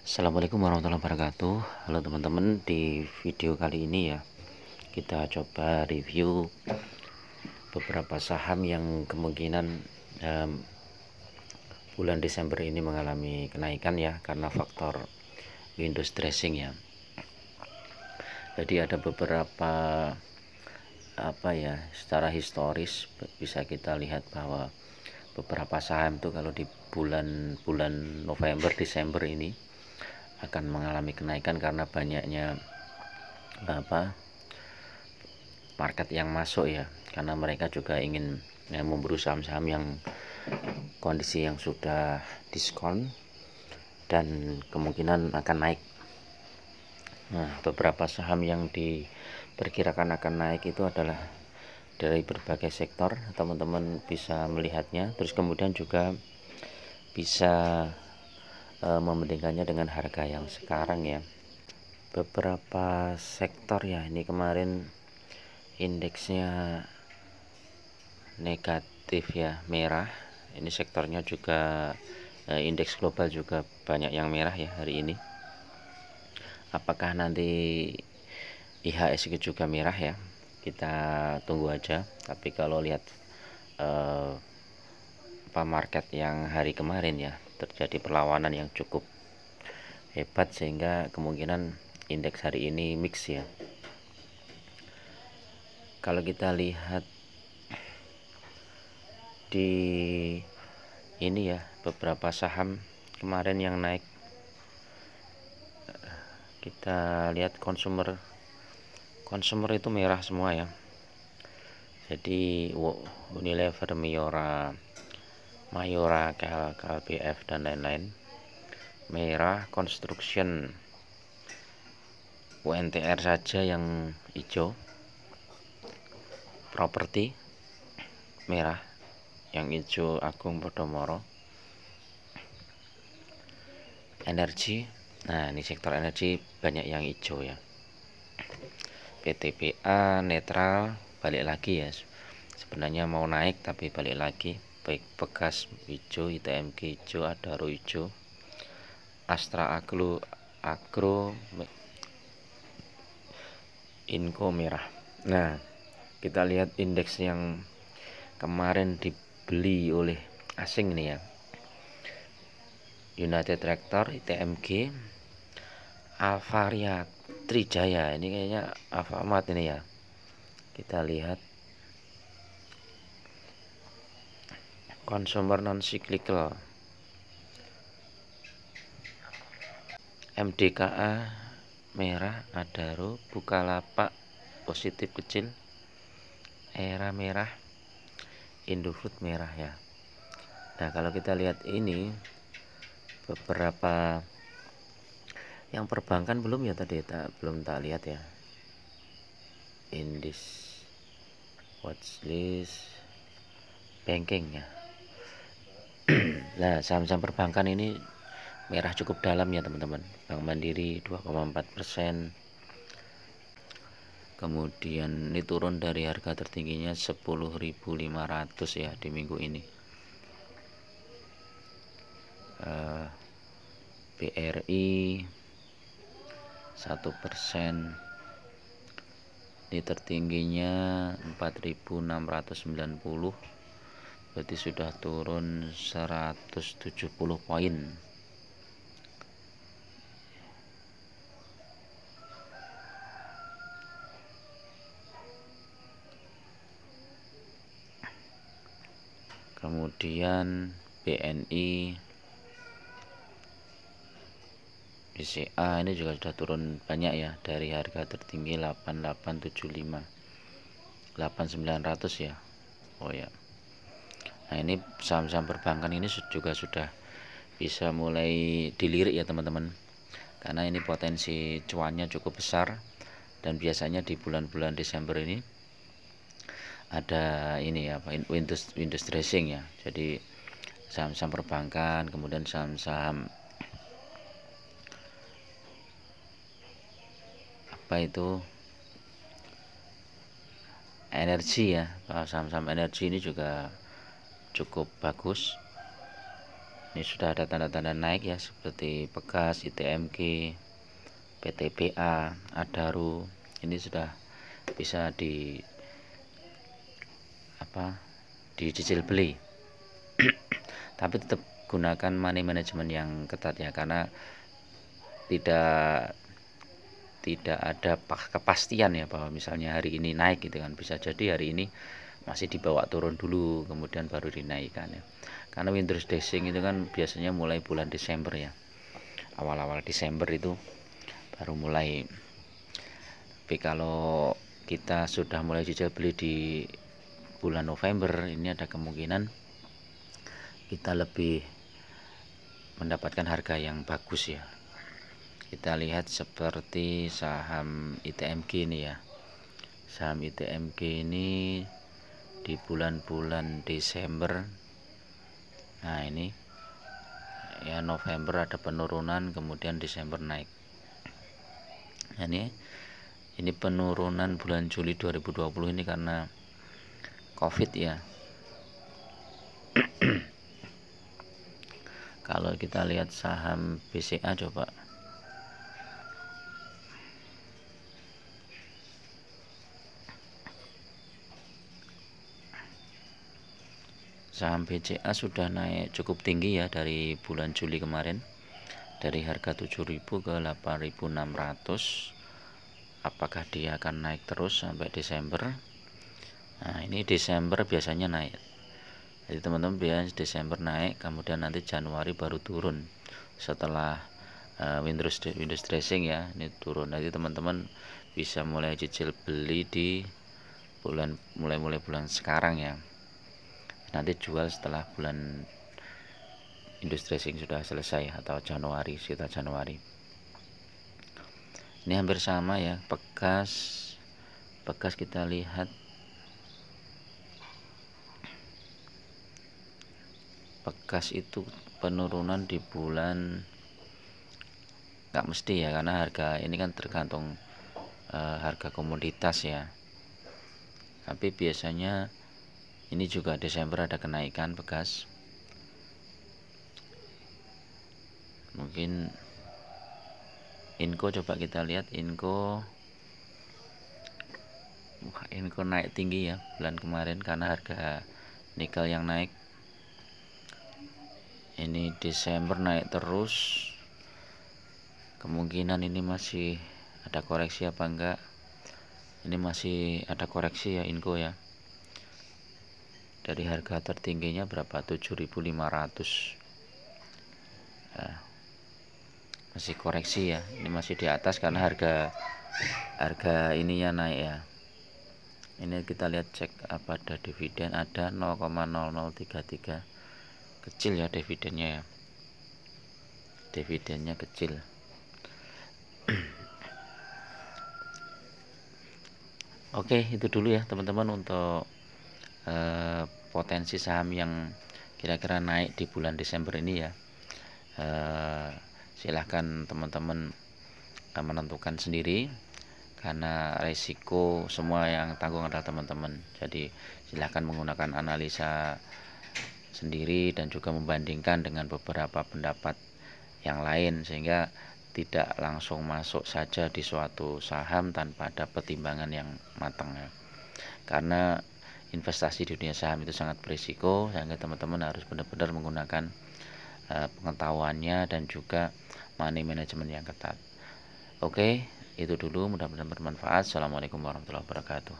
Assalamualaikum warahmatullahi wabarakatuh. Halo teman-teman, di video kali ini ya kita coba review beberapa saham yang kemungkinan bulan Desember ini mengalami kenaikan ya, karena faktor Windows dressing ya. Jadi ada beberapa secara historis bisa kita lihat bahwa beberapa saham itu kalau di bulan November Desember ini akan mengalami kenaikan karena banyaknya market yang masuk ya, karena mereka juga ingin memburu saham-saham yang kondisi yang sudah diskon dan kemungkinan akan naik. Nah, beberapa saham yang diperkirakan akan naik itu adalah dari berbagai sektor, teman-teman bisa melihatnya, terus kemudian juga bisa membandingkannya dengan harga yang sekarang ya. Beberapa sektor ya, ini kemarin indeksnya negatif ya, merah. Ini sektornya juga indeks global juga banyak yang merah ya hari ini. Apakah nanti IHSG juga merah ya, kita tunggu aja. Tapi kalau lihat market yang hari kemarin ya, terjadi perlawanan yang cukup hebat sehingga kemungkinan indeks hari ini mix ya. Kalau kita lihat di ini ya, beberapa saham kemarin yang naik, kita lihat consumer itu merah semua ya. Jadi Unilever, Mayora, KLBF dan lain-lain merah. Construction, UNTR saja yang hijau. Properti merah, yang hijau Agung Podomoro. Energi, nah ini sektor energi banyak yang hijau ya. PTBA netral, balik lagi ya, sebenarnya mau naik tapi balik lagi. Baik Bekas hijau, ITMG hijau, Adaro hijau, Astra Agro, Inco merah. Nah, kita lihat indeks yang kemarin dibeli oleh asing nih ya, United Tractor, ITMG, Alvaria Trijaya, ini kayaknya Alfamart ini ya. Kita lihat consumer non cyclical, MDKA merah, Adaro, Bukalapak positif kecil, Era merah, Indofood merah ya. Nah, kalau kita lihat ini beberapa yang perbankan belum ya, tadi belum tak lihat ya. Indis, watchlist, banking ya. Nah, saham-saham perbankan ini merah cukup dalam ya teman-teman. Bank Mandiri 2,4%. Kemudian ini turun dari harga tertingginya 10.500 ya di minggu ini. BRI 1%, ini tertingginya 4.690, berarti sudah turun 170 poin. Kemudian BNI, BCA ini juga sudah turun banyak ya, dari harga tertinggi 8875, 8900 ya. Oh ya. Nah, ini saham-saham perbankan ini juga sudah bisa mulai dilirik ya teman-teman, karena ini potensi cuannya cukup besar, dan biasanya di bulan-bulan Desember ini ada ini ya, Windows dressing ya. Jadi saham-saham perbankan, kemudian saham-saham energi ya, saham-saham energi ini juga cukup bagus. Ini sudah ada tanda-tanda naik ya, seperti Pegas, ITMG, PTBA, Adaro. Ini sudah bisa dicicil beli. Tapi tetap gunakan money management yang ketat ya, karena tidak ada kepastian ya bahwa misalnya hari ini naik gitu kan, bisa jadi hari ini masih dibawa turun dulu kemudian baru dinaikkan ya. Karena windows dressing itu kan biasanya mulai bulan Desember ya, awal-awal Desember itu baru mulai. Tapi kalau kita sudah mulai cicil beli di bulan November, ini ada kemungkinan kita lebih mendapatkan harga yang bagus ya. Kita lihat seperti saham ITMG ini ya. Saham ITMG ini di bulan-bulan Desember, nah ini ya, November ada penurunan, kemudian Desember naik. Nah, ini penurunan bulan Juli 2020 ini karena COVID ya. Kalau kita lihat saham BCA coba. Saham BCA sudah naik cukup tinggi ya dari bulan Juli kemarin. Dari harga 7.000 ke 8.600. Apakah dia akan naik terus sampai Desember? Nah, ini Desember biasanya naik. Jadi teman-teman biasanya Desember naik, kemudian nanti Januari baru turun setelah Windows dressing ya, ini turun. Nanti teman-teman bisa mulai cicil beli di mulai bulan sekarang ya. Nanti jual setelah bulan Windows dressing sudah selesai atau Januari, sekitar Januari. Ini hampir sama ya, Pegas kita lihat. Pegas itu penurunan di bulan, nggak mesti ya, karena harga ini kan tergantung harga komoditas ya. Tapi biasanya ini juga Desember ada kenaikan Pegas. Mungkin Inco, coba kita lihat Inco naik tinggi ya bulan kemarin karena harga nikel yang naik. Ini Desember naik terus, kemungkinan ini masih ada koreksi apa enggak. Ini masih ada koreksi ya Inco ya. Dari harga tertingginya berapa, 7.500 ya. Masih koreksi ya, ini masih di atas karena harga ininya naik ya. Ini kita lihat, cek apa ada dividen, ada 0,0033, kecil ya dividennya ya, dividennya kecil. Oke, itu dulu ya teman-teman untuk potensi saham yang kira-kira naik di bulan Desember ini ya. Silahkan teman-teman menentukan sendiri, karena resiko semua yang tanggung adalah teman-teman. Jadi silahkan menggunakan analisa sendiri dan juga membandingkan dengan beberapa pendapat yang lain, sehingga tidak langsung masuk saja di suatu saham tanpa ada pertimbangan yang matang ya. Karena investasi di dunia saham itu sangat berisiko, sehingga teman-teman harus benar-benar menggunakan pengetahuannya dan juga money management yang ketat. Oke, itu dulu, mudah-mudahan bermanfaat. Assalamualaikum warahmatullahi wabarakatuh.